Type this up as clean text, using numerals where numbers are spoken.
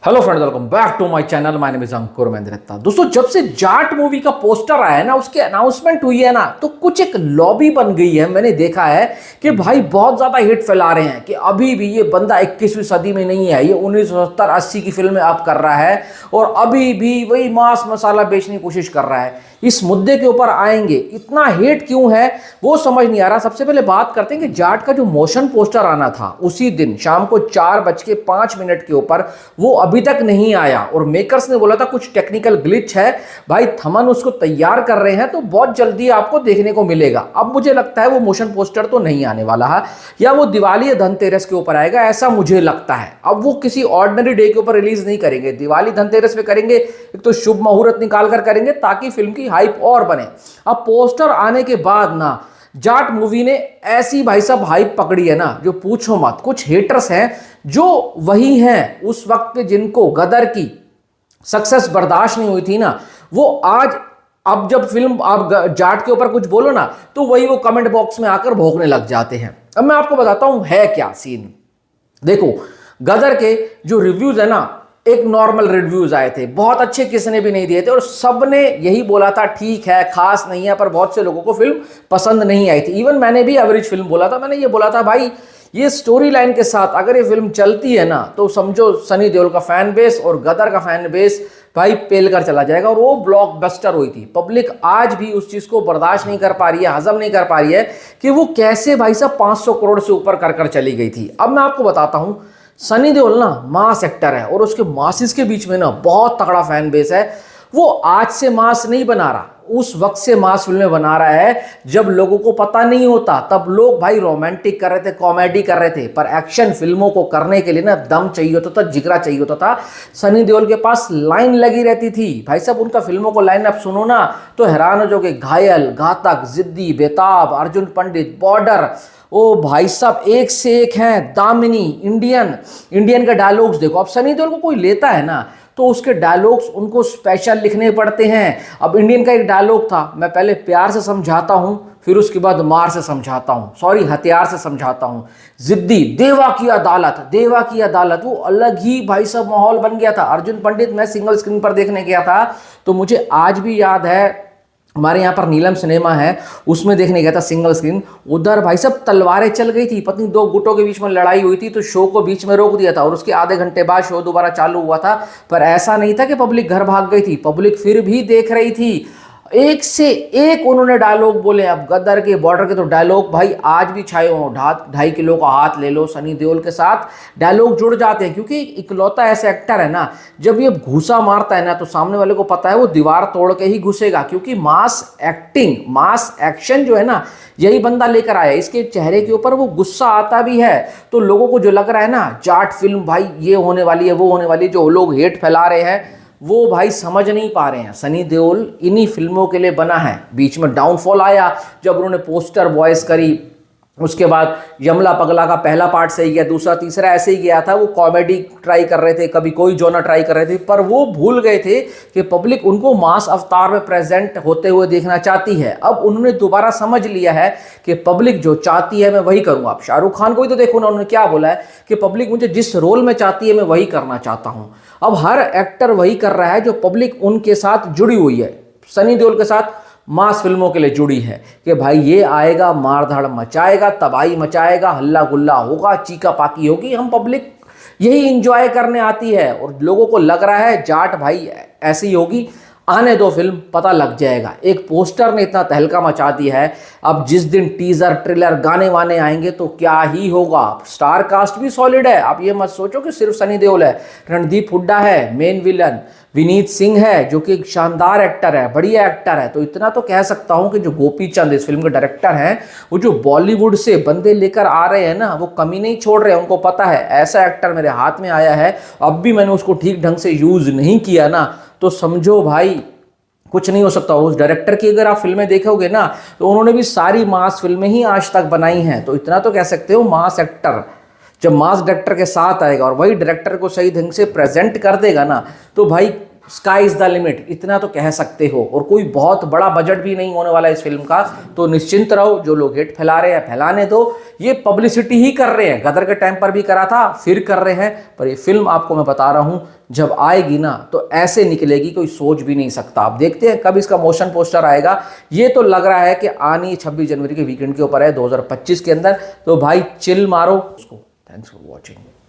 Hello friends, welcome back to my channel. My name is Ankur Mehndiratta. दोस्तों, जब से Jat movie का पोस्टर आया है ना, उसकी अनाउंसमेंट हुई है ना, तो कुछ एक लॉबी बन गई है। मैंने देखा है कि भाई बहुत ज्यादा हिट फैला रहे हैं कि अभी भी ये बंदा 21वीं सदी में नहीं है, ये 1970-80 की फिल्में आप कर रहा है और अभी भी वही मांस मसाला बेचने की कोशिश कर रहा है। इस मुद्दे के ऊपर आएंगे, इतना हेट क्यों है वो समझ नहीं आ रहा। सबसे पहले बात करते हैं कि जाट का जो मोशन पोस्टर आना था उसी दिन शाम को 4:05 के ऊपर, वो अभी तक नहीं आया और मेकर्स ने बोला था कुछ टेक्निकल ग्लिच है। भाई थमन उसको तैयार कर रहे हैं तो बहुत जल्दी आपको देखने को मिलेगा। अब मुझे लगता है वो मोशन पोस्टर तो नहीं आने वाला है, या वो दिवाली या धनतेरस के ऊपर आएगा, ऐसा मुझे लगता है। अब वो किसी ऑर्डिनरी डे के ऊपर रिलीज नहीं करेंगे, दिवाली धनतेरस पे करेंगे। एक तो शुभ मुहूर्त निकाल कर करेंगे ताकि फिल्म की हाइप और बने। अब पोस्टर आने के बाद ना, जाट मूवी ने ऐसी भाई साहब हाइप पकड़ी है ना, जो पूछो मत। कुछ हेटर्स हैं जो वही हैं उस वक्त जिनको गदर की सक्सेस बर्दाश्त नहीं हुई थी ना, वो आज अब जब फिल्म आप जाट के ऊपर कुछ बोलो ना, तो वही वो कमेंट बॉक्स में आकर भौंकने लग जाते हैं। अब मैं आपको बताता हूं है क्या सीन। देखो, गदर के जो रिव्यूज है ना, एक नॉर्मल रिव्यूज आए थे, बहुत अच्छे किसी ने भी नहीं दिए थे और सबने यही बोला था ठीक है, खास नहीं है। पर बहुत से लोगों को फिल्म पसंद नहीं आई थी। इवन मैंने भी एवरेज फिल्म बोला था। मैंने ये बोला था भाई, ये स्टोरी लाइन के साथ अगर ये फिल्म चलती है ना, तो समझो सनी देओल का फैन बेस और गदर का फैन बेस भाई पेल कर चला जाएगा। और वो ब्लॉकबस्टर हुई थी। पब्लिक आज भी उस चीज को बर्दाश्त नहीं कर पा रही है, हजम नहीं कर पा रही है कि वो कैसे भाई साहब 500 करोड़ से ऊपर कर कर चली गई थी। अब मैं आपको बताता हूं, सनी देओल ना मास एक्टर है और उसके मासिस के बीच में ना बहुत तगड़ा फैन बेस है। वो आज से मास नहीं बना रहा, उस वक्त से मास फिल्में बना रहा है जब लोगों को पता नहीं होता। तब लोग भाई रोमांटिक कर रहे थे, कॉमेडी कर रहे थे, पर एक्शन फिल्मों को करने के लिए ना दम चाहिए होता था, जिगरा चाहिए होता था। सनी देओल के पास लाइन लगी रहती थी भाई साहब। उनका फिल्मों को लाइन आप सुनो ना तो हैरान हो जाओगे। घायल, घातक, जिद्दी, बेताब, अर्जुन पंडित, बॉर्डर, ओ भाई साहब एक से एक हैं। दामिनी, इंडियन के डायलॉग्स देखो। अब सनी देओल को कोई लेता है ना, तो उसके डायलॉग्स उनको स्पेशल लिखने पड़ते हैं। अब इंडियन का एक डायलॉग था, मैं पहले प्यार से समझाता हूं, फिर उसके बाद मार से समझाता हूं, सॉरी हथियार से समझाता हूं। जिद्दी, देवा की अदालत, देवा की अदालत, वो अलग ही भाई साहब माहौल बन गया था। अर्जुन पंडित मैं सिंगल स्क्रीन पर देखने गया था, तो मुझे आज भी याद है, हमारे यहाँ पर नीलम सिनेमा है, उसमें देखने गया था सिंगल स्क्रीन। उधर भाई साहब तलवारें चल गई थी, पत्नी दो गुटों के बीच में लड़ाई हुई थी, तो शो को बीच में रोक दिया था और उसके आधे घंटे बाद शो दोबारा चालू हुआ था। पर ऐसा नहीं था कि पब्लिक घर भाग गई थी, पब्लिक फिर भी देख रही थी। एक से एक उन्होंने डायलॉग बोले। अब गदर के, बॉर्डर के तो डायलॉग भाई आज भी छाए हो। 2.5 किलो का हाथ ले लो, सनी देओल के साथ डायलॉग जुड़ जाते हैं, क्योंकि इकलौता ऐसा एक्टर है ना, जब ये घूसा मारता है ना, तो सामने वाले को पता है वो दीवार तोड़ के ही घुसेगा। क्योंकि मास एक्टिंग, मास एक्शन जो है ना, यही बंदा लेकर आया। इसके चेहरे के ऊपर वो गुस्सा आता भी है। तो लोगों को जो लग रहा है ना, जाट फिल्म भाई ये होने वाली है, वो होने वाली है, जो लोग हेट फैला रहे हैं, वो भाई समझ नहीं पा रहे हैं। सनी देओल इन्हीं फिल्मों के लिए बना है। बीच में डाउनफॉल आया जब उन्होंने पोस्टर वॉइस करी, उसके बाद यमला पगला का पहला पार्ट सही गया, दूसरा तीसरा ऐसे ही गया था। वो कॉमेडी ट्राई कर रहे थे, कभी कोई जोनर ट्राई कर रहे थे, पर वो भूल गए थे कि पब्लिक उनको मास अवतार में प्रेजेंट होते हुए देखना चाहती है। अब उन्होंने दोबारा समझ लिया है कि पब्लिक जो चाहती है मैं वही करूँगा। आप शाहरुख खान को ही तो देखो ना, उन्होंने क्या बोला है कि पब्लिक मुझे जिस रोल में चाहती है मैं वही करना चाहता हूँ। अब हर एक्टर वही कर रहा है जो पब्लिक उनके साथ जुड़ी हुई है। सनी देओल के साथ मास फिल्मों के लिए जुड़ी है कि भाई ये आएगा, मारधाड़ मचाएगा, तबाही मचाएगा, हल्ला गुल्ला होगा, चीका पाकी होगी। हम पब्लिक यही इंजॉय करने आती है और लोगों को लग रहा है जाट भाई ऐसी होगी, आने दो फिल्म पता लग जाएगा। एक पोस्टर ने इतना तहलका मचा दिया है। अब जिस दिन टीजर, ट्रेलर, गाने वाने आएंगे तो क्या ही होगा। स्टार कास्ट भी सॉलिड है। आप ये मत सोचो कि सिर्फ सनी देओल है। रणदीप हुड्डा है मेन विलन, विनीत सिंह है जो कि एक शानदार एक्टर है, बढ़िया एक्टर है। तो इतना तो कह सकता हूं कि जो गोपी चंद इस फिल्म के डायरेक्टर हैं, वो जो बॉलीवुड से बंदे लेकर आ रहे हैं ना, वो कमी नहीं छोड़ रहे हैं। उनको पता है ऐसा एक्टर मेरे हाथ में आया है, अब भी मैंने उसको ठीक ढंग से यूज नहीं किया ना, तो समझो भाई कुछ नहीं हो सकता। उस डायरेक्टर की अगर आप फिल्में देखोगे ना, तो उन्होंने भी सारी मास फिल्में ही आज तक बनाई हैं। तो इतना तो कह सकते हो, मास एक्टर जब मास डायरेक्टर के साथ आएगा और वही डायरेक्टर को सही ढंग से प्रेजेंट कर देगा ना, तो भाई स्काई इज द लिमिट, इतना तो कह सकते हो। और कोई बहुत बड़ा बजट भी नहीं होने वाला इस फिल्म का, तो निश्चिंत रहो। जो लोग हेट फैला रहे हैं फैलाने दो, ये पब्लिसिटी ही कर रहे हैं। गदर के टाइम पर भी करा था, फिर कर रहे हैं। पर ये फिल्म आपको मैं बता रहा हूं, जब आएगी ना तो ऐसे निकलेगी कोई सोच भी नहीं सकता। आप देखते हैं कब इसका मोशन पोस्टर आएगा। ये तो लग रहा है कि आनी 26 जनवरी के वीकेंड के ऊपर है 2025 के अंदर। तो भाई चिल मारो उसको। Thanks for watching.